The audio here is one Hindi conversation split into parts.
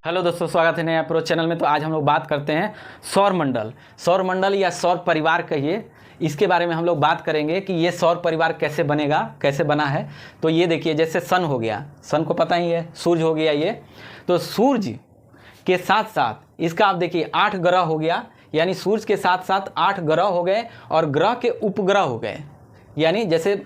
हेलो दोस्तों, स्वागत है नया प्रो चैनल में। तो आज हम लोग बात करते हैं सौर मंडल या सौर परिवार कहिए, इसके बारे में हम लोग बात करेंगे कि ये सौर परिवार कैसे बनेगा, कैसे बना है। तो ये देखिए, जैसे सन हो गया, सन को पता ही है, सूर्य हो गया ये। तो सूर्य के साथ साथ इसका आप देखिए 8 ग्रह हो गया, यानी सूर्य के साथ साथ 8 ग्रह हो गए और ग्रह के उपग्रह हो गए। यानी जैसे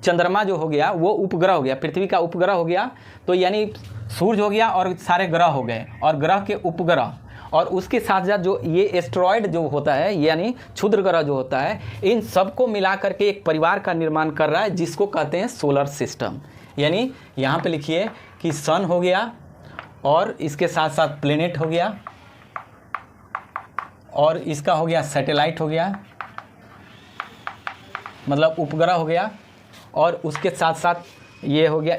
चंद्रमा जो हो गया वो उपग्रह हो गया, पृथ्वी का उपग्रह हो गया। तो यानी सूर्य हो गया और सारे ग्रह हो गए और ग्रह के उपग्रह, और उसके साथ साथ जो ये एस्टेरॉयड जो होता है यानी क्षुद्र ग्रह जो होता है, इन सबको मिला करके एक परिवार का निर्माण कर रहा है जिसको कहते हैं सोलर सिस्टम। यानी यहाँ पे लिखिए कि सन हो गया और इसके साथ साथ प्लेनेट हो गया और इसका हो गया सैटेलाइट हो गया, मतलब उपग्रह हो गया, और उसके साथ साथ ये हो गया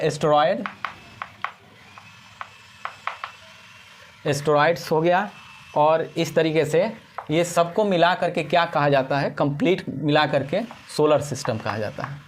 एस्टेरॉयड्स हो गया। और इस तरीके से ये सबको मिला करके क्या कहा जाता है, कंप्लीट मिला करके सोलर सिस्टम कहा जाता है।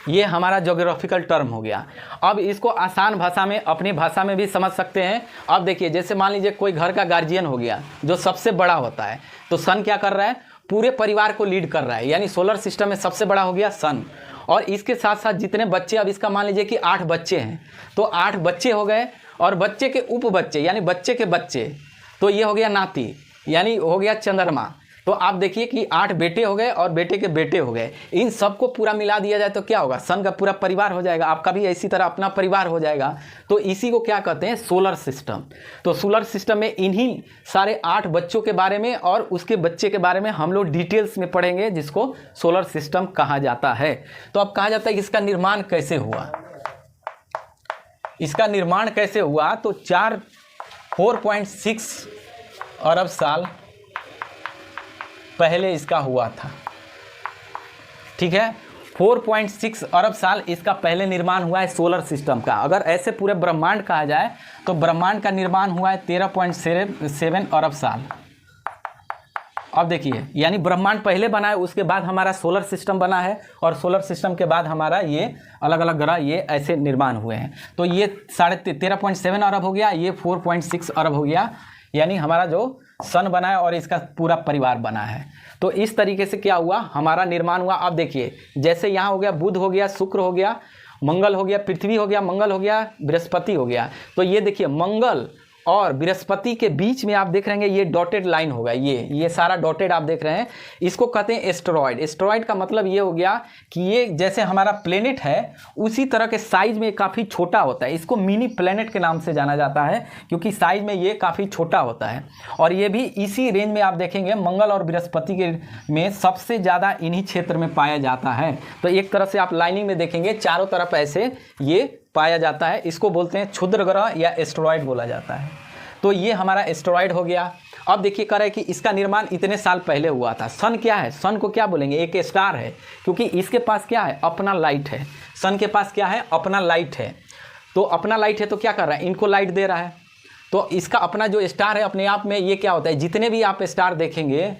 ये हमारा ज्योग्राफिकल टर्म हो गया। अब इसको आसान भाषा में, अपनी भाषा में भी समझ सकते हैं। अब देखिए, जैसे मान लीजिए कोई घर का गार्जियन हो गया जो सबसे बड़ा होता है, तो सन क्या कर रहा है, पूरे परिवार को लीड कर रहा है। यानी सोलर सिस्टम में सबसे बड़ा हो गया सन, और इसके साथ साथ जितने बच्चे, अब इसका मान लीजिए कि 8 बच्चे हैं, तो 8 बच्चे हो गए और बच्चे के उप बच्चे यानी बच्चे के बच्चे, तो ये हो गया नाती, यानी हो गया चंद्रमा। तो आप देखिए कि 8 बेटे हो गए और बेटे के बेटे हो गए। इन सबको पूरा मिला दिया जाए तो क्या होगा, सन का पूरा परिवार हो जाएगा, आपका भी इसी तरह अपना परिवार हो जाएगा। तो इसी को क्या कहते हैं, सोलर सिस्टम। तो सोलर सिस्टम में इन्हीं सारे 8 बच्चों के बारे में और उसके बच्चे के बारे में हम लोग डिटेल्स में पढ़ेंगे, जिसको सोलर सिस्टम कहा जाता है। तो अब कहा जाता है कि इसका निर्माण कैसे हुआ। इसका निर्माण कैसे हुआ, तो 4.6 अरब साल पहले इसका हुआ था। ठीक है, 4.6 अरब साल इसका पहले निर्माण हुआ है सोलर सिस्टम का। अगर ऐसे पूरे ब्रह्मांड कहा जाए तो ब्रह्मांड का निर्माण हुआ है 13.7 अरब साल। अब देखिए, यानी ब्रह्मांड पहले बना है, उसके बाद हमारा सोलर सिस्टम बना है, और सोलर सिस्टम के बाद हमारा ये अलग अलग ग्रह ये ऐसे निर्माण हुए हैं। तो ये 13.7 अरब हो गया, ये 4.6 अरब हो गया, यानी हमारा जो सन बना है और इसका पूरा परिवार बना है। तो इस तरीके से क्या हुआ, हमारा निर्माण हुआ। अब देखिए, जैसे यहाँ हो गया बुध हो गया, शुक्र हो गया, मंगल हो गया, पृथ्वी हो गया, मंगल हो गया, बृहस्पति हो गया। तो ये देखिए, मंगल और बृहस्पति के बीच में आप देख रहे हैं ये डॉटेड लाइन होगा, ये सारा डॉटेड आप देख रहे हैं, इसको कहते हैं एस्टेरॉयड। एस्टेरॉयड का मतलब ये हो गया कि ये जैसे हमारा प्लेनेट है उसी तरह के साइज में काफ़ी छोटा होता है। इसको मिनी प्लेनेट के नाम से जाना जाता है क्योंकि साइज में ये काफ़ी छोटा होता है। और ये भी इसी रेंज में आप देखेंगे, मंगल और बृहस्पति के में सबसे ज़्यादा इन्हीं क्षेत्र में पाया जाता है। तो एक तरह से आप लाइनिंग में देखेंगे, चारों तरफ ऐसे ये पाया जाता है। इसको बोलते हैं क्षुद्र ग्रह या एस्टेरॉयड बोला जाता है। तो ये हमारा एस्टेरॉयड हो गया। अब देखिए कर है कि इसका निर्माण इतने साल पहले हुआ था। सन क्या है, सन को क्या बोलेंगे, एक स्टार है, क्योंकि इसके पास क्या है, अपना लाइट है। सन के पास क्या है, अपना लाइट है। तो अपना लाइट है तो क्या कर रहा है, इनको लाइट दे रहा है। तो इसका अपना जो स्टार है अपने आप में, ये क्या होता है, जितने भी आप स्टार देखेंगे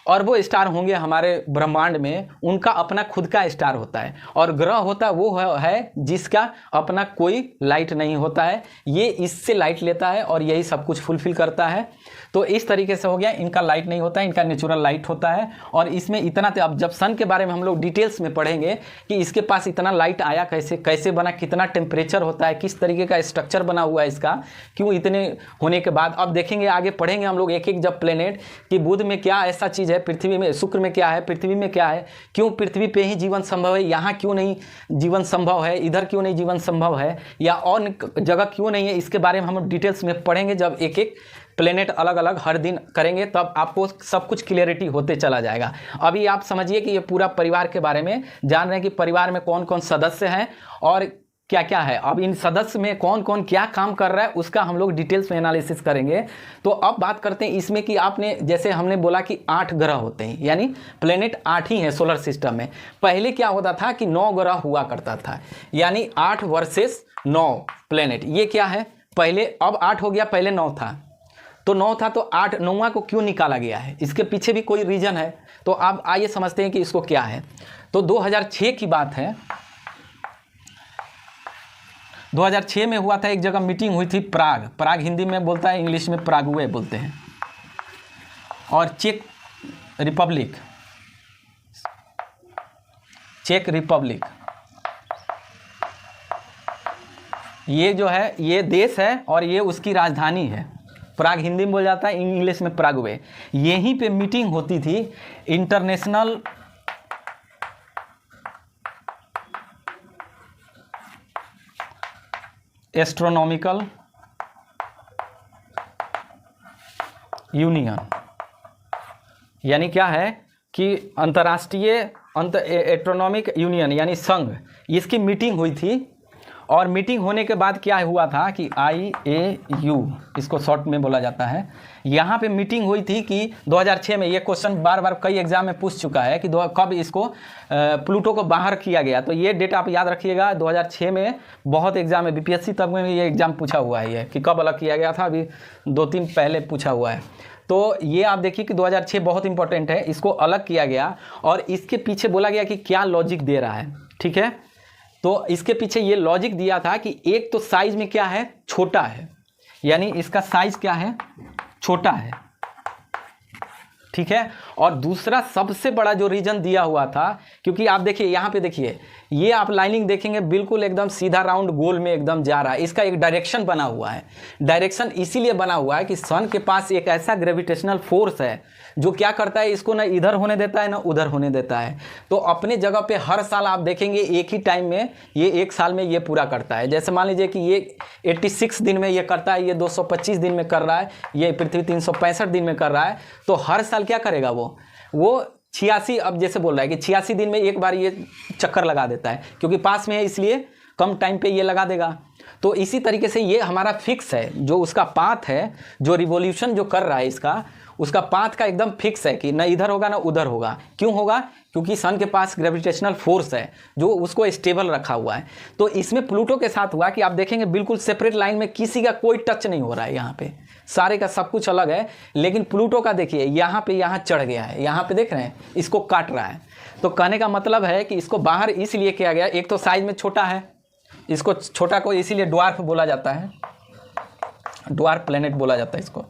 और वो स्टार होंगे हमारे ब्रह्मांड में, उनका अपना खुद का स्टार होता है। और ग्रह होता है वो है जिसका अपना कोई लाइट नहीं होता है, ये इससे लाइट लेता है और यही सब कुछ फुलफिल करता है। तो इस तरीके से हो गया, इनका लाइट नहीं होता है, इनका नेचुरल लाइट होता है। और इसमें इतना, अब जब सन के बारे में हम लोग डिटेल्स में पढ़ेंगे कि इसके पास इतना लाइट आया कैसे, कैसे बना, कितना टेम्परेचर होता है, किस तरीके का स्ट्रक्चर बना हुआ है इसका, क्यों इतने होने के बाद। अब देखेंगे आगे पढ़ेंगे हम लोग एक एक जब प्लेनेट कि बुध में क्या ऐसा चीज़ है, पृथ्वी में, शुक्र में क्या है, पृथ्वी में क्या है, क्यों पृथ्वी पे ही जीवन संभव है, यहाँ क्यों नहीं जीवन संभव है, इधर क्यों नहीं जीवन संभव है, या और जगह क्यों नहीं है। इसके बारे में हम डिटेल्स में पढ़ेंगे जब एक एक प्लेनेट अलग अलग हर दिन करेंगे, तब आपको सब कुछ क्लियरिटी होते चला जाएगा। अभी आप समझिए कि ये पूरा परिवार के बारे में जान रहे हैं कि परिवार में कौन कौन सदस्य हैं और क्या क्या है। अब इन सदस्य में कौन कौन क्या काम कर रहा है उसका हम लोग डिटेल्स में एनालिसिस करेंगे। तो अब बात करते हैं इसमें कि आपने, जैसे हमने बोला कि 8 ग्रह होते हैं, यानी प्लेनेट 8 ही हैं सोलर सिस्टम में। पहले क्या होता था कि 9 ग्रह हुआ करता था, यानी 8 वर्सेस 9 प्लेनेट। ये क्या है, पहले, अब 8 हो गया, पहले 9 था। तो 9 था तो 8, 9वां को क्यों निकाला गया है, इसके पीछे भी कोई रीज़न है। तो आप आइए समझते हैं कि इसको क्या है। तो 2006 की बात है, 2006 में हुआ था, एक जगह मीटिंग हुई थी, प्राग। प्राग हिंदी में बोलता है, इंग्लिश में प्रागवे बोलते हैं। और चेक रिपब्लिक, चेक रिपब्लिक, ये जो है ये देश है और ये उसकी राजधानी है। प्राग हिंदी में बोल जाता है, इंग्लिश में प्रागवे। यहीं पे मीटिंग होती थी इंटरनेशनल एस्ट्रोनॉमिकल यूनियन, यानी क्या है कि अंतर्राष्ट्रीय एस्ट्रोनॉमिक यूनियन यानी संघ, इसकी मीटिंग हुई थी। और मीटिंग होने के बाद क्या हुआ था कि IAU, इसको शॉर्ट में बोला जाता है, यहाँ पे मीटिंग हुई थी कि 2006 में, ये क्वेश्चन बार बार कई एग्जाम में पूछ चुका है कि कब इसको प्लूटो को बाहर किया गया। तो ये डेट आप याद रखिएगा, 2006 में बहुत एग्जाम है, BPSC तक में ये एग्जाम पूछा हुआ है ये कि कब अलग किया गया था, अभी 2-3 पहले पूछा हुआ है। तो ये आप देखिए कि 2006 बहुत इंपॉर्टेंट है, इसको अलग किया गया। और इसके पीछे बोला गया कि क्या लॉजिक दे रहा है, ठीक है। तो इसके पीछे ये लॉजिक दिया था कि एक तो साइज में क्या है, छोटा है, यानी इसका साइज क्या है, छोटा है, ठीक है। और दूसरा सबसे बड़ा जो रीजन दिया हुआ था, क्योंकि आप देखिए यहाँ पे देखिए, ये आप लाइनिंग देखेंगे बिल्कुल एकदम सीधा राउंड गोल में एकदम जा रहा है, इसका एक डायरेक्शन बना हुआ है। डायरेक्शन इसीलिए बना हुआ है कि सन के पास एक ऐसा ग्रेविटेशनल फोर्स है जो क्या करता है, इसको ना इधर होने देता है ना उधर होने देता है। तो अपने जगह पे हर साल आप देखेंगे एक ही टाइम में, ये एक साल में ये पूरा करता है। जैसे मान लीजिए कि ये 86 दिन में ये करता है, ये 225 दिन में कर रहा है, ये पृथ्वी 365 दिन में कर रहा है। तो हर साल क्या करेगा वो 86, अब जैसे बोल रहा है कि 86 दिन में एक बार ये चक्कर लगा देता है, क्योंकि पास में है इसलिए कम टाइम पे ये लगा देगा। तो इसी तरीके से ये हमारा फिक्स है, जो उसका पाथ है, जो रिवॉल्यूशन जो कर रहा है इसका, उसका पाथ का एकदम फिक्स है कि ना इधर होगा ना उधर होगा। क्यों होगा? क्योंकि सन के पास ग्रेविटेशनल फोर्स है जो उसको स्टेबल रखा हुआ है। तो इसमें प्लूटो के साथ हुआ कि आप देखेंगे बिल्कुल सेपरेट लाइन में, किसी का कोई टच नहीं हो रहा है, यहाँ पे सारे का सब कुछ अलग है। लेकिन प्लूटो का देखिए यहाँ पे यहाँ चढ़ गया है, यहाँ पे देख रहे हैं इसको काट रहा है। तो कहने का मतलब है कि इसको बाहर इसलिए किया गया, एक तो साइज में छोटा है, इसको छोटा को इसीलिए ड्वार्फ बोला जाता है, ड्वार्फ प्लेनेट बोला जाता है इसको,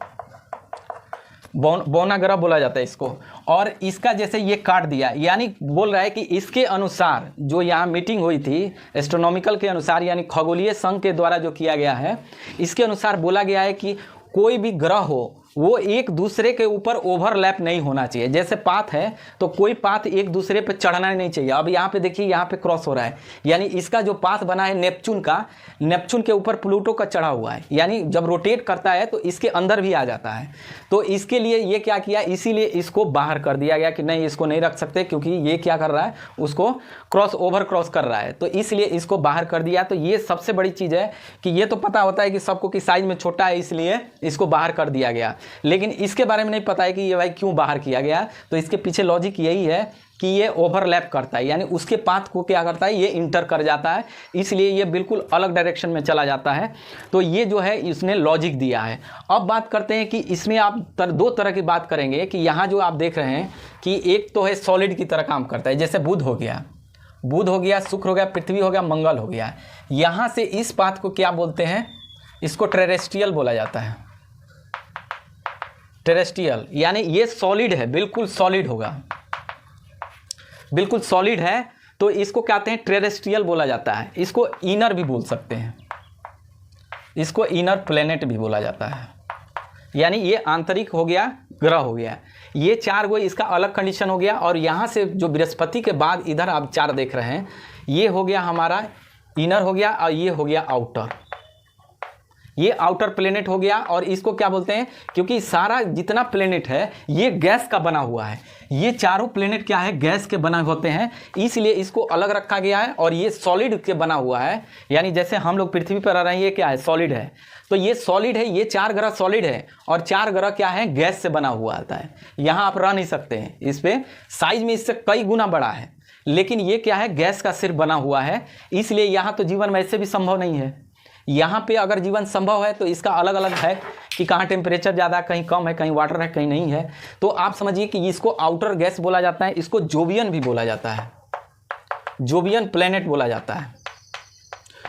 बौना ग्रह बोला जाता है इसको। और इसका जैसे ये काट दिया, यानी बोल रहा है कि इसके अनुसार जो यहाँ मीटिंग हुई थी एस्ट्रोनॉमिकल के अनुसार, यानी खगोलीय संघ के द्वारा जो किया गया है, इसके अनुसार बोला गया है कि कोई भी ग्रह हो वो एक दूसरे के ऊपर ओवरलैप नहीं होना चाहिए। जैसे पाथ है तो कोई पाथ एक दूसरे पे चढ़ना नहीं चाहिए। अब यहाँ पे देखिए यहाँ पे क्रॉस हो रहा है, यानी इसका जो पाथ बना है नेपच्यून का, नेपच्यून के ऊपर प्लूटो का चढ़ा हुआ है, यानी जब रोटेट करता है तो इसके अंदर भी आ जाता है। तो इसके लिए ये क्या किया, इसीलिए इसको बाहर कर दिया गया कि नहीं इसको नहीं रख सकते, क्योंकि ये क्या कर रहा है, उसको क्रॉस कर रहा है, तो इसलिए इसको बाहर कर दिया। तो ये सबसे बड़ी चीज़ है कि ये तो पता होता है कि सबको कि साइज में छोटा है इसलिए इसको बाहर कर दिया गया, लेकिन इसके बारे में नहीं पता है कि ये भाई क्यों बाहर किया गया। तो इसके पीछे लॉजिक यही है कि ये ओवरलैप करता है, यानी उसके पाथ को क्या करता है, ये इंटर कर जाता है, इसलिए ये बिल्कुल अलग डायरेक्शन में चला जाता है। तो ये जो है इसने लॉजिक दिया है। अब बात करते हैं कि इसमें आप दो तरह की बात करेंगे कि यहाँ जो आप देख रहे हैं कि एक तो है सॉलिड की तरह काम करता है, जैसे बुध हो गया, शुक्र हो गया, पृथ्वी हो गया, मंगल हो गया। यहाँ से इस पाथ को क्या बोलते हैं, इसको टेरेस्ट्रियल बोला जाता है। टेरेस्ट्रियल यानी ये सॉलिड है, बिल्कुल सॉलिड होगा, बिल्कुल सॉलिड है, तो इसको कहते हैं टेरेस्ट्रियल बोला जाता है। इसको इनर भी बोल सकते हैं, इसको इनर प्लेनेट भी बोला जाता है, यानी ये आंतरिक हो गया, ग्रह हो गया। ये चार गो इसका अलग कंडीशन हो गया। और यहाँ से जो बृहस्पति के बाद इधर आप चार देख रहे हैं, ये हो गया हमारा इनर हो गया, और ये हो गया आउटर, ये आउटर प्लेनेट हो गया। और इसको क्या बोलते हैं, क्योंकि सारा जितना प्लेनेट है ये गैस का बना हुआ है, ये चारों प्लेनेट क्या है, गैस के बना होते हैं, इसलिए इसको अलग रखा गया है। और ये सॉलिड के बना हुआ है, यानी जैसे हम लोग पृथ्वी पर रह रहे हैं, ये क्या है, सॉलिड है। तो ये सॉलिड है, ये चार ग्रह सॉलिड है, और चार ग्रह क्या है, गैस से बना हुआ आता है। यहाँ आप रह नहीं सकते हैं इस पर, साइज में इससे कई गुना बड़ा है, लेकिन ये क्या है, गैस का सिर्फ बना हुआ है, इसलिए यहाँ तो जीवन वैसे भी संभव नहीं है। यहाँ पे अगर जीवन संभव है तो इसका अलग अलग है कि कहाँ टेम्परेचर ज़्यादा, कहीं कम है, कहीं वाटर है, कहीं नहीं है। तो आप समझिए कि इसको आउटर गैस बोला जाता है, इसको जोवियन भी बोला जाता है, जोवियन प्लेनेट बोला जाता है।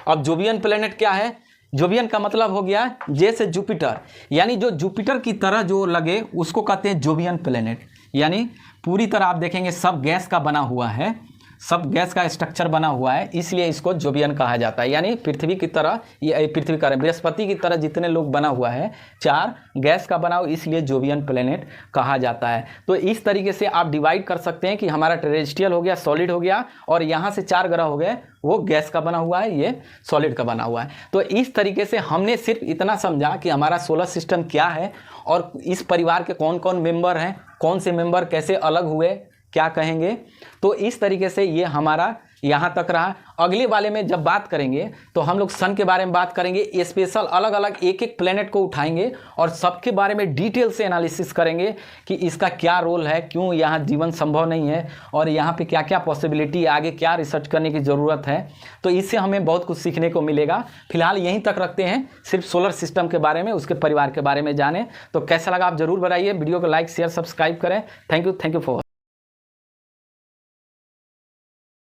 अब जोवियन प्लेनेट क्या है? जोवियन का मतलब हो गया जैसे जुपिटर, यानी जो जुपिटर की तरह जो लगे उसको कहते हैं जोवियन प्लेनेट। यानी पूरी तरह आप देखेंगे सब गैस का बना हुआ है, सब गैस का स्ट्रक्चर बना हुआ है, इसलिए इसको जोवियन कहा जाता है। यानी पृथ्वी की तरह, ये पृथ्वी का बृहस्पति की तरह जितने लोग बना हुआ है, 4 गैस का बना हुआ, इसलिए जोवियन प्लेनेट कहा जाता है। तो इस तरीके से आप डिवाइड कर सकते हैं कि हमारा टेरेस्ट्रियल हो गया, सॉलिड हो गया, और यहाँ से 4 ग्रह हो गए, वो गैस का बना हुआ है, ये सॉलिड का बना हुआ है। तो इस तरीके से हमने सिर्फ इतना समझा कि हमारा सोलर सिस्टम क्या है और इस परिवार के कौन कौन मेंबर हैं, कौन से मेंबर कैसे अलग हुए, क्या कहेंगे। तो इस तरीके से ये हमारा यहाँ तक रहा। अगले वाले में जब बात करेंगे तो हम लोग सन के बारे में बात करेंगे, स्पेशल अलग अलग एक एक प्लेनेट को उठाएंगे और सबके बारे में डिटेल से एनालिसिस करेंगे कि इसका क्या रोल है, क्यों यहाँ जीवन संभव नहीं है और यहाँ पे क्या क्या पॉसिबिलिटी है, आगे क्या रिसर्च करने की ज़रूरत है। तो इससे हमें बहुत कुछ सीखने को मिलेगा। फिलहाल यहीं तक रखते हैं, सिर्फ सोलर सिस्टम के बारे में, उसके परिवार के बारे में जाने। तो कैसा लगा आप ज़रूर बताइए, वीडियो को लाइक शेयर सब्सक्राइब करें। Thank you for